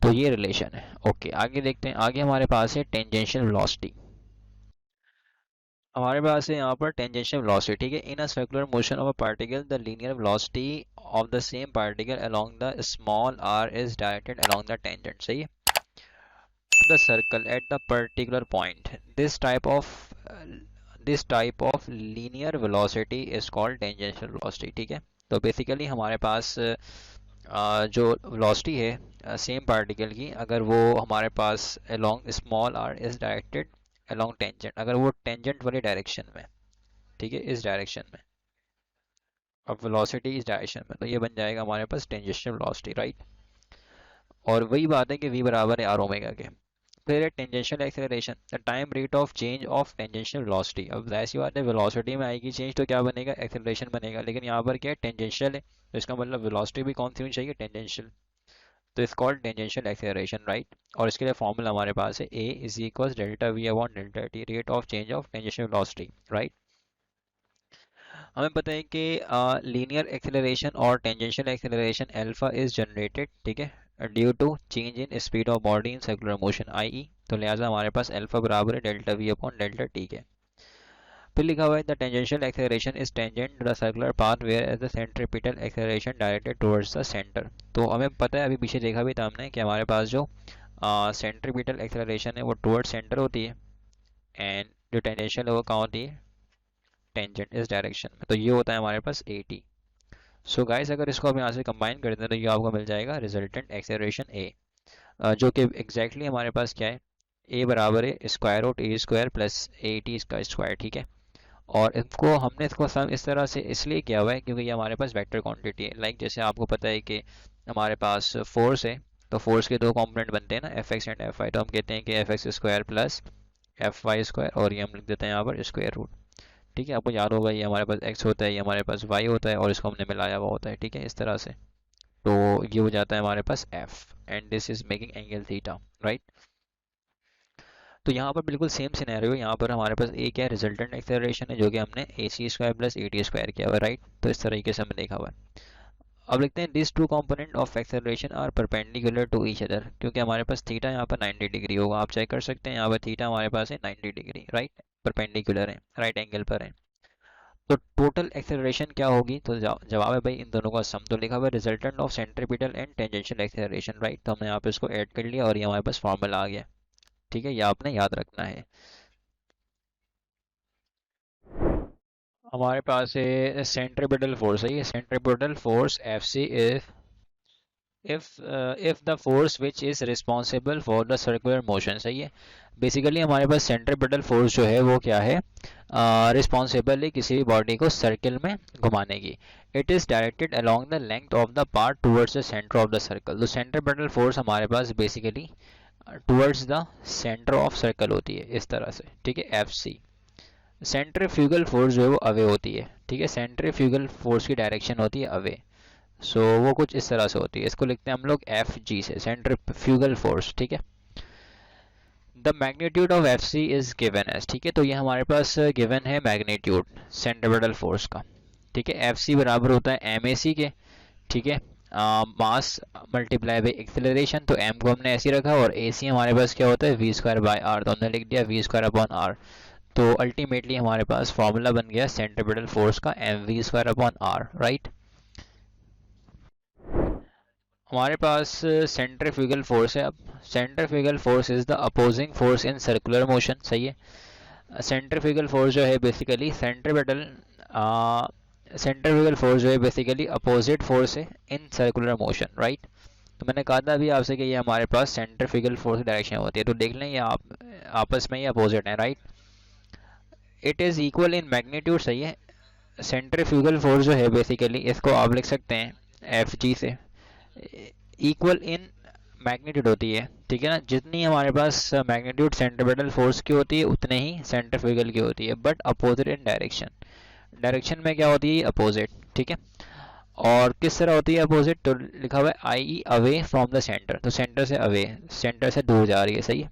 तो ये रिलेशन है। ओके, आगे देखते हैं। आगे हमारे पास है टेंजेंशियल वेलोसिटी। हमारे पास है यहाँ पर टेंजेंशियल वेलोसिटी, ठीक है। In a circular motion of a particle the linear velocity of the same particle along the small R is directed along the tangent, सही है, the circle at the particular point. This type of linear velocity is called tangential velocity, ठीक है। तो basically हमारे पास जो velocity है same particle की, अगर वो हमारे पास along small r is directed along tangent, अगर वो टेंजेंट वाली डायरेक्शन में, ठीक है, इस डायरेक्शन में, अब velocity इस डायरेक्शन में, तो ये बन जाएगा हमारे पास टेंजेंशियल velocity, राइट। और वही बात है कि v बराबर है आर ओमेगा के। फिर है tangential acceleration, the time rate of change of tangential velocity. अब ऐसी बात है, वेलोसिटी में आएगी चेंज तो क्या बनेगा, एक्सेलरेशन बनेगा, लेकिन यहाँ पर क्या है, टेंजेंशियल है, तो इसका मतलब वेलोसिटी भी कौन सी होनी चाहिए, टेंजेंशियल। तो इस कॉल्ड टेंजेंशियल एक्सेलरेशन, राइट। और इसके लिए फॉर्मूला हमारे पास है A is equal delta V upon delta T, rate of change of tangential velocity, right. हमें पता है कि लीनियर एक्सेलरेशन और tangential acceleration alpha is generated, ठीक है, due to change in speed of body in circular motion आई, तो लिहाजा हमारे पास अल्फा बराबर है delta V upon delta T के। फिर लिखा हुआ है the tangential acceleration is tangent to the circular path where as the centripetal acceleration directed towards the centre. तो हमें पता है, अभी पीछे देखा भी था हमने, कि हमारे पास जो सेंट्रीपिटल एक्सेलरेशन है वो टुवर्ड्स सेंटर होती है, एंड जो टेंजेंशियल है वो कहाँ होती है, टेंजेंट इस डायरेक्शन में, तो ये होता है हमारे पास ए टी। सो गाइस, अगर इसको हम यहाँ से कंबाइन कर दें तो ये आपको मिल जाएगा रिजल्टेंट एक्सेलरेशन ए, जो कि एग्जैक्टली हमारे पास क्या है, ए बराबर है square root a square plus A t का स्क्वायर, ठीक है। और इसको हमने इसको सम इस तरह से इसलिए किया हुआ है क्योंकि ये हमारे पास वेक्टर क्वांटिटी है। लाइक जैसे आपको पता है कि हमारे पास फोर्स है, तो फोर्स के दो कंपोनेंट बनते हैं ना, f x and f y, तो हम कहते हैं कि f x square plus f y square, और ये हम लिख देते हैं यहाँ पर स्क्वायर रूट, ठीक है। आपको याद होगा ये हमारे पास x होता है, ये हमारे पास y होता है, और इसको हमने मिलाया हुआ होता है, ठीक है, इस तरह से। तो ये हो जाता है हमारे पास f, and this is making angle theta, right. तो यहाँ पर बिल्कुल सेम सिनेरियो, यहाँ पर हमारे पास a क्या है, रिजल्टेंट एक्सेलरेशन है, जो कि हमने A C square plus A T square किया हुआ है, राइट। तो इस तरीके से हमने देखा हुआ है। अब लिखते हैं this two component of acceleration are perpendicular to each other, क्योंकि हमारे पास थीटा यहाँ पर 90 डिग्री होगा, आप चेक कर सकते हैं, यहाँ पर थीटा हमारे पास है 90 डिग्री, राइट, परपेंडिकुलर है, राइट एंगल पर है। तो टोटल एक्सेलरेशन क्या होगी, तो जवाब है भाई इन दोनों का सम। तो लिखा हुआ है resultant of centripetal and tangential acceleration, right. तो हमने यहाँ पे इसको ऐड कर लिया और ये हमारे पास फॉर्मूला आ गया, ठीक है, ये आपने याद रखना है। हमारे पास है सेंट्रीपिटल फोर्स है, ये centripetal force f c if the force which is responsible for the circular motion, सही है। बेसिकली हमारे पास सेंट्रीपिटल फोर्स जो है वो क्या है, रिस्पॉन्सिबल है किसी भी बॉडी को सर्किल में घुमाने की। It is directed along the length of the part towards the centre of the circle. तो सेंट्रीपिटल फोर्स हमारे पास basically towards the centre of circle होती है, इस तरह से, ठीक है, एफ सी। सेंट्रीफ्यूगल फोर्स जो है वो अवे होती है, ठीक है, सेंट्रीफ्यूगल फोर्स की डायरेक्शन होती है अवे। वो कुछ इस तरह से होती है, इसको लिखते हैं हम लोग एफ जी से, सेंट्रीफ्यूगल फोर्स, ठीक है। The magnitude of f c is given as, ठीक है, तो ये हमारे पास गिवन है मैग्नीट्यूड सेंट्रीपिटल फोर्स का, ठीक है। एफ सी बराबर होता है एम ए सी के, ठीक है, मास मल्टीप्लाई बाई एक्सेलरेशन, तो एम को हमने ऐसे ही रखा, और ए सी हमारे पास क्या होता है वी स्क्वायर बाई आर, तो हमने लिख दिया वी स्क्वायर अपॉन आर। तो अल्टीमेटली हमारे पास फॉर्मूला बन गया सेंट्रीपिटल फोर्स का m v square upon r, right. हमारे पास सेंट्रीफ्यूगल फोर्स है। अब centrifugal force is the opposing force in circular motion, सही है। सेंट्रीफ्यूगल फोर्स जो है बेसिकली सेंट्रीफ्यूगल फोर्स जो है बेसिकली अपोजिट फोर्स है इन सर्कुलर मोशन, राइट। तो मैंने कहा था अभी आपसे कि ये हमारे पास सेंट्रीफ्यूगल फोर्स की डायरेक्शन होती है, तो देख लें ये आपस में ही अपोजिट है, right. It is equal in magnitude, सही है। सेंट्रीफ्यूगल फोर्स जो है बेसिकली इसको आप लिख सकते हैं एफ जी से, इक्वल इन मैग्नीट्यूड होती है, ठीक है ना। जितनी हमारे पास मैग्नीट्यूड सेंट्रीपिटल फोर्स की होती है उतने ही सेंट्रीफ्यूगल की होती है, but opposite in direction. Direction में क्या होती है, अपोजिट, ठीक है। और किस तरह होती है अपोजिट, तो लिखा हुआ है i away from the centre, तो सेंटर से अवे, सेंटर से दूर जा रही है, सही है।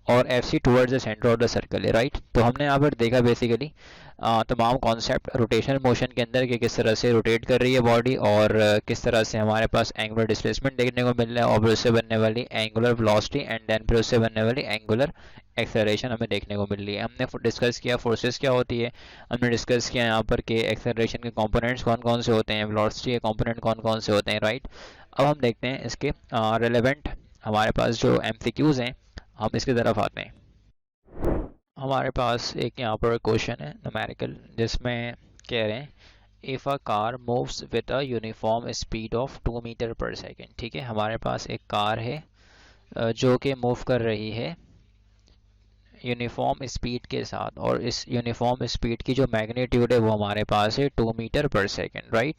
और f c towards the centre of the circle है, राइट। तो हमने यहाँ पर देखा बेसिकली तमाम कॉन्सेप्ट रोटेशनल मोशन के अंदर कि किस तरह से रोटेट कर रही है बॉडी और किस तरह से हमारे पास एंगुलर डिस्प्लेसमेंट देखने को मिल रहा है और उससे बनने वाली एंगुलर वेलोसिटी एंड देन फिर उससे बनने वाली एंगुलर एक्सेलरेशन हमें देखने को मिल रही है। हमने डिस्कस किया फोर्सेस क्या होती है, हमने डिस्कस किया यहाँ पर कि एक्सेलरेशन के कंपोनेंट्स कौन कौन से होते हैं, वेलोसिटी के कंपोनेंट कौन कौन से होते हैं, राइट। अब हम देखते हैं इसके रिलेवेंट हमारे पास जो एमसीक्यूज हैं, हम इसकी तरफ आते हैं। हमारे पास एक यहाँ पर क्वेश्चन है न्यूमेरिकल जिसमें कह रहे हैं if a car moves with a uniform speed of 2 metre per second. ठीक है, हमारे पास एक कार है जो कि मूव कर रही है यूनिफॉर्म स्पीड के साथ और इस यूनिफॉर्म स्पीड की जो मैग्नीट्यूड है वो हमारे पास है 2 मीटर पर सेकेंड, राइट।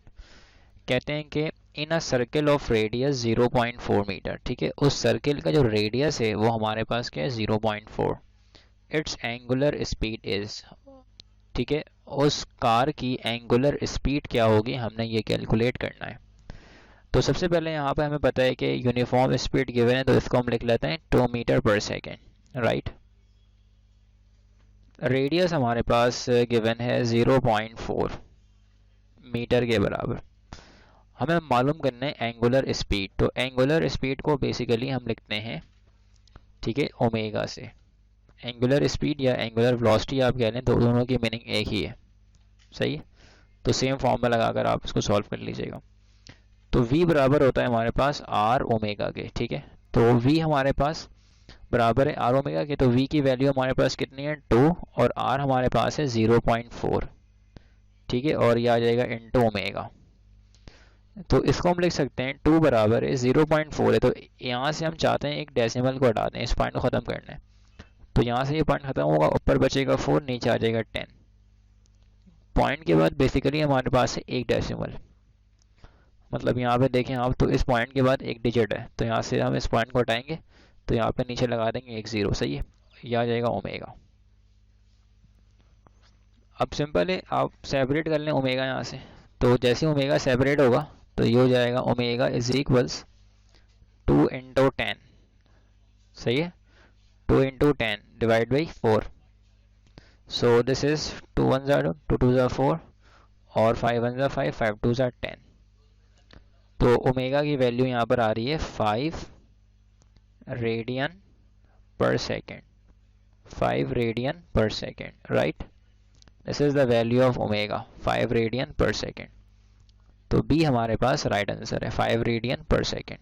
कहते हैं कि in a circle of radius 0.4 metre. ठीक है, उस सर्किल का जो रेडियस है वो हमारे पास क्या है 0.4। इट्स एंगुलर स्पीड इज, ठीक है, उस कार की एंगुलर स्पीड क्या होगी हमने ये कैलकुलेट करना है। तो सबसे पहले यहाँ पे हमें पता है कि यूनिफॉर्म स्पीड गिवन है तो इसको हम लिख लेते हैं 2 metre per second, right. Radius हमारे पास गिवन है 0.4 मीटर के बराबर। हमें मालूम करना है एंगुलर स्पीड, तो एंगुलर स्पीड को बेसिकली हम लिखते हैं, ठीक है, ओमेगा से। एंगुलर स्पीड या एंगुलर वेलोसिटी आप कह लें तो दोनों की मीनिंग एक ही है, सही है। तो सेम फॉर्म में लगाकर आप इसको सॉल्व कर लीजिएगा। तो v बराबर होता है हमारे पास r ओमेगा के, ठीक है। तो v हमारे पास बराबर है r ओमेगा के, तो v की वैल्यू हमारे पास कितनी है 2 और r हमारे पास है 0.4, ठीक है, और ये आ जाएगा इनटू ओमेगा। तो इसको हम लिख सकते हैं 2 बराबर है 0.4 है, तो यहाँ से हम चाहते हैं एक डेसिमल को हटा दें, इस पॉइंट को ख़त्म करना है। तो यहाँ से ये पॉइंट खत्म होगा, ऊपर बचेगा 4, नीचे आ जाएगा 10। पॉइंट के बाद बेसिकली हमारे पास है एक डेसिमल, मतलब यहाँ पे देखें आप तो इस पॉइंट के बाद एक डिजिट है, तो यहाँ से हम इस पॉइंट को हटाएंगे तो यहाँ पे नीचे लगा देंगे एक 0, सही है। ये आ जाएगा ओमेगा। अब सिंपल है, आप सेपरेट कर लें ओमेगा यहाँ से, तो जैसे ओमेगा सेपरेट होगा तो ये हो जाएगा ओमेगा इज इक्वल्स 2 इंटू 10, सही है, 2 into 10 divide by 4। So this is 2 1 ज़ा 2, 2 2 ज़ा 4 और 5 1 ज़ा 5, 5 2 ज़ा 10। तो ओमेगा की वैल्यू यहाँ पर आ रही है 5 रेडियन पर सेकेंड, 5 रेडियन पर second, right. This is the value of omega, 5 radian पर सेकेंड। तो बी हमारे पास राइट आंसर है, 5 रेडियन पर सेकेंड।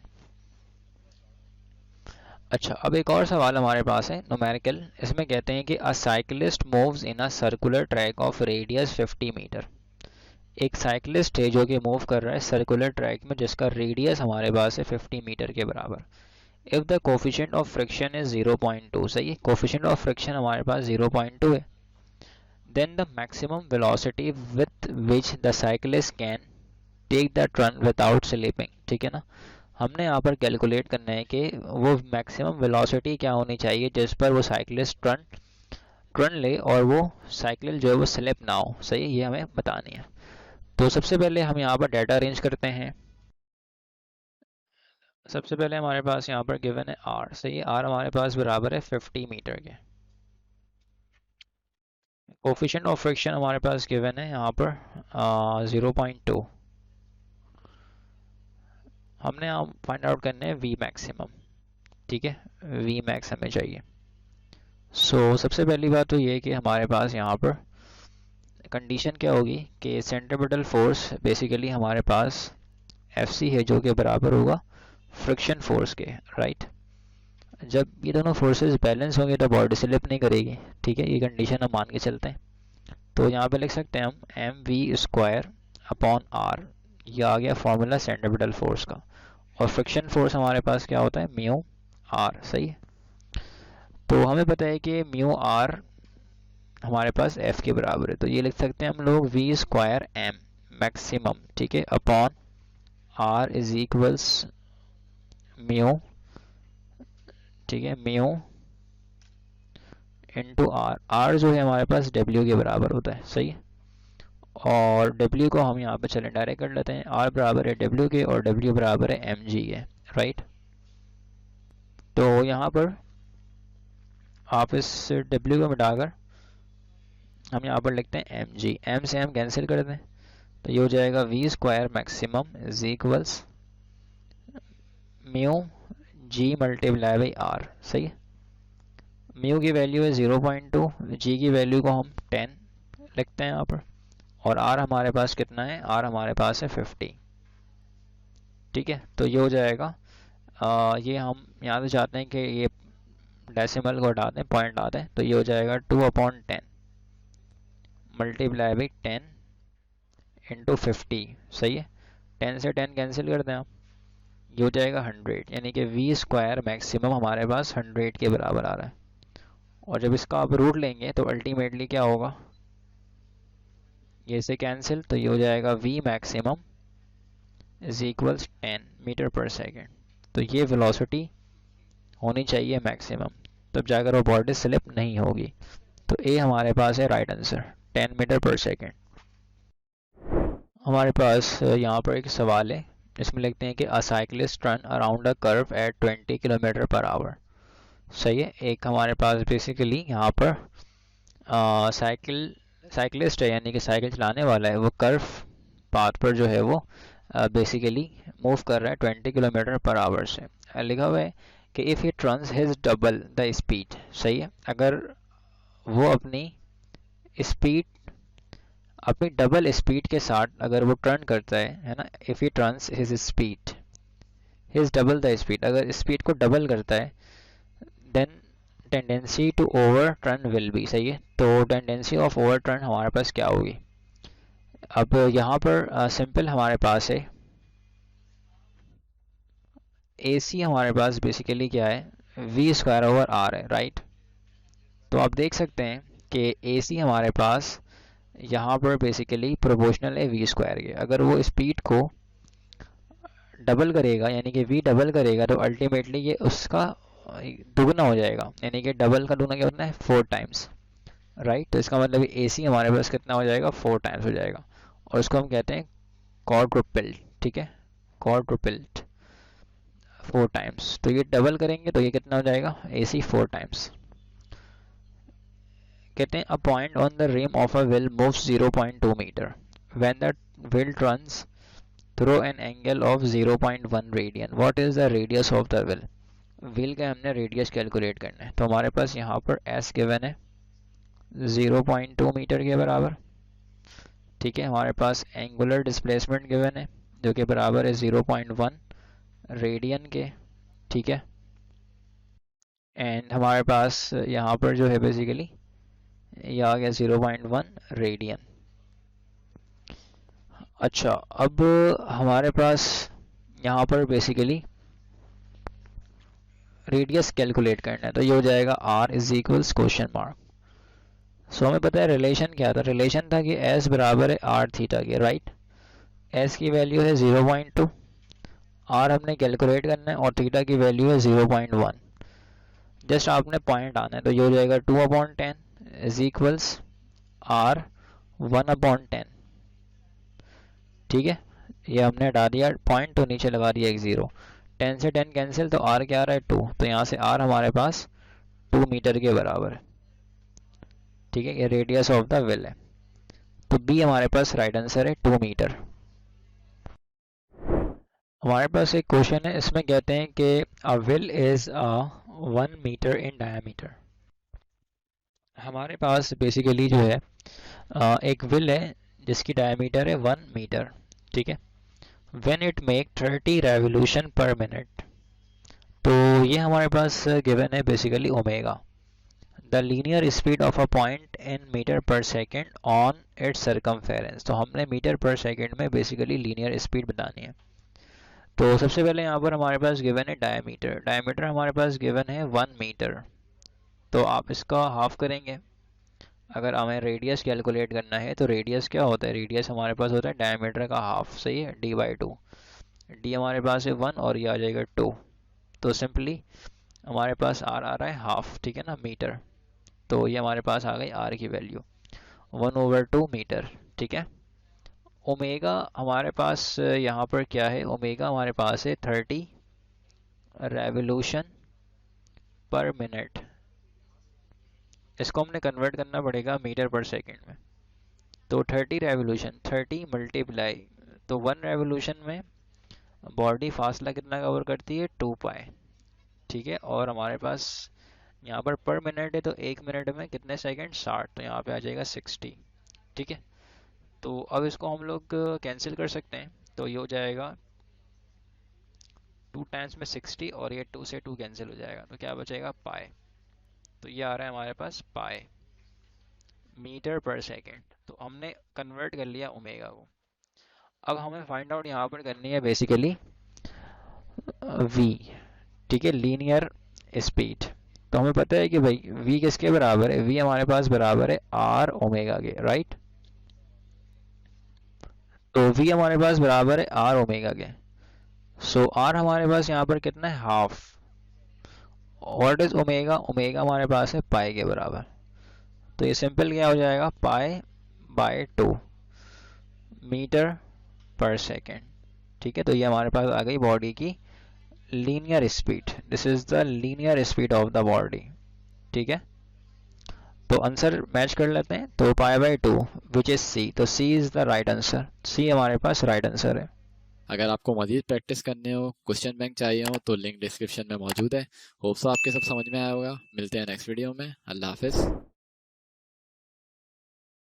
अच्छा, अब एक और सवाल हमारे पास है न्यूमेरिकल, इसमें कहते हैं कि a cyclist moves in a circular track of radius 50 metre. एक साइकिलिस्ट है जो कि मूव कर रहा है सर्कुलर ट्रैक में जिसका रेडियस हमारे पास है 50 मीटर के बराबर। If the coefficient of friction is 0.2, सही है, कोफिशिएंट ऑफ फ्रिक्शन हमारे पास 0.2 है। Then the maximum velocity with which the cyclist can take the turn without slipping, ठीक है ना। हमने यहाँ पर कैलकुलेट करना है कि वो मैक्सिमम वेलोसिटी क्या होनी चाहिए जिस पर वो साइकिलिस्ट टर्न ले और वो साइकिल जो है वो स्लिप ना हो, सही है, ये हमें बतानी है। तो सबसे पहले हम यहाँ पर डाटा अरेंज करते हैं। सबसे पहले हमारे पास यहाँ पर गिवन है r, सही है, r हमारे पास बराबर है 50 मीटर के। कोफिशिएंट ऑफ फ्रिक्शन हमारे पास गिवन है यहाँ पर 0.2। हमने यहाँ फाइंड आउट करने हैं v मैक्सिमम, ठीक है, v मैक्स हमें चाहिए। सबसे पहली बात तो ये है कि हमारे पास यहाँ पर कंडीशन क्या होगी कि सेंट्रीपिटल फोर्स बेसिकली हमारे पास Fc है जो कि बराबर होगा फ्रिक्शन फोर्स के, राइट। जब ये दोनों फोर्सेस बैलेंस होंगे तो बॉडी स्लिप नहीं करेगी, ठीक है, ये कंडीशन हम मान के चलते हैं। तो यहाँ पे लिख सकते हैं हम mv² अपॉन r, ये आ गया फॉर्मूला सेंट्रीपिटल फोर्स का। और फ्रिक्शन फोर्स हमारे पास क्या होता है म्यू r, सही है। तो हमें पता है कि म्यू r हमारे पास f के बराबर है, तो ये लिख सकते हैं हम लोग v² m मैक्सिमम, ठीक है, upon r is equals mu, ठीक है, म्यू इंटू आर। आर जो है हमारे पास W के बराबर होता है, सही है। और W को हम यहाँ पे चलें डायरेक्ट कर लेते हैं, R बराबर है W के और W बराबर है mg के, राइट। तो यहाँ पर आप इस W को मिटाकर हम यहाँ पर लिखते हैं एम जी, एम से एम कैंसिल कर दें तो ये हो जाएगा v square maximum is equals mu g multiply by r. सही है, म्यू की वैल्यू है 0.2, जी की वैल्यू को हम 10 लिखते हैं यहाँ पर, और आर हमारे पास कितना है, आर हमारे पास है 50। ठीक है, तो ये हो जाएगा ये हम यहाँ से चाहते हैं कि ये डेसिमल को हटा दें, पॉइंट हटा दें, तो ये हो जाएगा 2/10 मल्टीप्लाई बाई 10 इंटू 50। सही है, 10 से 10 कैंसिल कर दें आप, ये हो जाएगा 100, यानी कि वी स्क्वायर मैक्सिमम हमारे पास 100 के बराबर आ रहा है। और जब इसका आप रूट लेंगे तो अल्टीमेटली क्या होगा, ये से कैंसिल, तो ये हो जाएगा v maximum is equals 10 metre per second. तो ये वेलोसिटी होनी चाहिए मैक्सिमम, तब जाकर वो बॉडी स्लिप नहीं होगी। तो ए हमारे पास है right answer, 10 metre per second. हमारे पास यहाँ पर एक सवाल है, इसमें लिखते हैं कि अ cyclist run around a curve at 20 kilometre per hour. सही है, एक हमारे पास बेसिकली यहाँ पर साइक्लिस्ट है, यानी कि साइकिल चलाने वाला है, वो कर्व पाथ पर जो है वो बेसिकली मूव कर रहा है 20 किलोमीटर पर आवर से। लिखा हुआ है कि if he runs his double the speed. सही है, अगर वो अपनी डबल स्पीड के साथ अगर वो टर्न करता है ना, if he turns his double the speed, अगर स्पीड को डबल करता है, then tendency to over turn will be. सही है, तो टेंडेंसी ऑफ ओवर टर्न हमारे पास क्या होगी। अब यहाँ पर सिंपल हमारे पास है ए सी, हमारे पास बेसिकली क्या है, वी स्क्वायर ओवर आर है, राइट। तो आप देख सकते हैं कि ए सी हमारे पास यहाँ पर बेसिकली प्रोपोर्शनल है वी स्क्वायर के। अगर वो स्पीड को डबल करेगा, यानी कि वी डबल करेगा, तो अल्टीमेटली ये उसका दुगना हो जाएगा, यानी कि डबल का दुगना क्या होता है, 4 टाइम्स, राइट। तो इसका मतलब ए सी हमारे पास कितना हो जाएगा, 4 टाइम्स हो जाएगा, और इसको हम कहते हैं क्वाड्रुपल्ड। ठीक है, क्वाड्रुपल्ड 4 टाइम्स, तो ये डबल करेंगे तो ये कितना हो जाएगा, ए सी 4 टाइम्स। कहते हैं a point on the rim of a wheel moves 0.2 metre when the wheel turns through an angle of 0.1 radian, what is the radius of the wheel. Wheel का हमने रेडियस कैलकुलेट करना है, तो हमारे पास यहाँ पर एस गिवन है 0.2 metre के बराबर। ठीक है, हमारे पास एंगुलर डिस्प्लेसमेंट गिवन है जो कि बराबर है 0.1 रेडियन के। ठीक है, एंड हमारे पास यहाँ पर जो है बेसिकली ये आ गया 0.1 रेडियन। अच्छा, अब हमारे पास यहाँ पर बेसिकली रेडियस कैलकुलेट करना है, तो ये हो जाएगा R is equals question mark. So हमें पता है रिलेशन क्या था, रिलेशन था कि एस बराबर है आर थीटा के, राइट। एस की वैल्यू है 0.2, आर हमने कैलकुलेट करना है, और थीटा की वैल्यू है 0.1। जस्ट आपने पॉइंट आना है, तो ये हो जाएगा 2/10 इज इक्वल्स आर 1/10। ठीक है, ये हमने हटा दिया पॉइंट, तो नीचे लगा दिया एक 0, 10 से 10 कैंसिल, तो आर क्या आ रहा है 2, तो यहाँ से आर हमारे पास 2 मीटर के बराबर है। ठीक है, ये रेडियस ऑफ द व्हील है, तो बी हमारे पास राइट आंसर है 2 मीटर। हमारे पास एक क्वेश्चन है, इसमें कहते हैं कि a wheel is 1 metre in diameter. हमारे पास बेसिकली जो है एक व्हील है जिसकी डायमीटर है 1 मीटर। ठीक है, when it make 30 revolution per minute, तो ये हमारे पास गिवन है basically omega, the linear speed of a point in metre per second on its circumference. तो हमने मीटर पर सेकेंड में बेसिकली लीनियर स्पीड बतानी है। तो सबसे पहले यहाँ पर हमारे पास गिवन है डायमीटर, डायमीटर हमारे पास गिवन है 1 मीटर, तो आप इसका हाफ करेंगे। अगर हमें रेडियस कैलकुलेट करना है तो रेडियस क्या होता है, रेडियस हमारे पास होता है डायमीटर का हाफ। सही है, d/2, डी हमारे पास है 1 और ये आ जाएगा 2, तो सिंपली हमारे पास आर आ रहा है हाफ। ठीक है ना, मीटर, तो ये हमारे पास आ गई आर की वैल्यू 1/2 मीटर। ठीक है, ओमेगा हमारे पास यहाँ पर क्या है, ओमेगा हमारे पास है 30 रेवोल्यूशन पर मिनट। इसको हमने कन्वर्ट करना पड़ेगा मीटर पर सेकेंड में। तो 30 रेवोल्यूशन, 30 मल्टीप्लाई, तो 1 रेवोल्यूशन में बॉडी फासला कितना कवर करती है, 2 पाई। ठीक है, और हमारे पास यहाँ पर मिनट है, तो 1 मिनट में कितने सेकंड, 60, तो यहाँ पे आ जाएगा 60। ठीक है, तो अब इसको हम लोग कैंसिल कर सकते हैं, तो ये हो जाएगा 2 टाइम्स में 60, और ये 2 से 2 कैंसिल हो जाएगा, तो क्या बचेगा, पाई। तो ये आ रहा है हमारे पास पाई मीटर पर सेकेंड। तो हमने कन्वर्ट कर लिया ओमेगा को। अब हमें फाइंड आउट यहाँ पर करनी है बेसिकली वी। ठीक है, लीनियर स्पीड। तो हमें पता है कि भाई वी किसके बराबर है, वी हमारे पास बराबर है आर ओमेगा के, राइट। तो वी हमारे पास बराबर है आर ओमेगा के। सो आर हमारे पास यहाँ पर कितना है, half. What is omega, omega हमारे पास है पाई के बराबर। तो ये सिंपल क्या हो जाएगा, pi by 2 metre per second. ठीक है, तो ये हमारे पास आ गई बॉडी की linear speed. This is the linear speed of the body. ठीक है, तो आंसर मैच कर लेते हैं। तो पाई बाय 2 विच इज सी, तो सी इज द राइट आंसर, सी हमारे पास राइट आंसर है। अगर आपको मजीद प्रैक्टिस करने हो, क्वेश्चन बैंक चाहिए हो, तो लिंक डिस्क्रिप्शन में मौजूद है। होप सो आपके सब समझ में आया होगा। मिलते हैं नेक्स्ट वीडियो में। अल्लाह हाफिज़।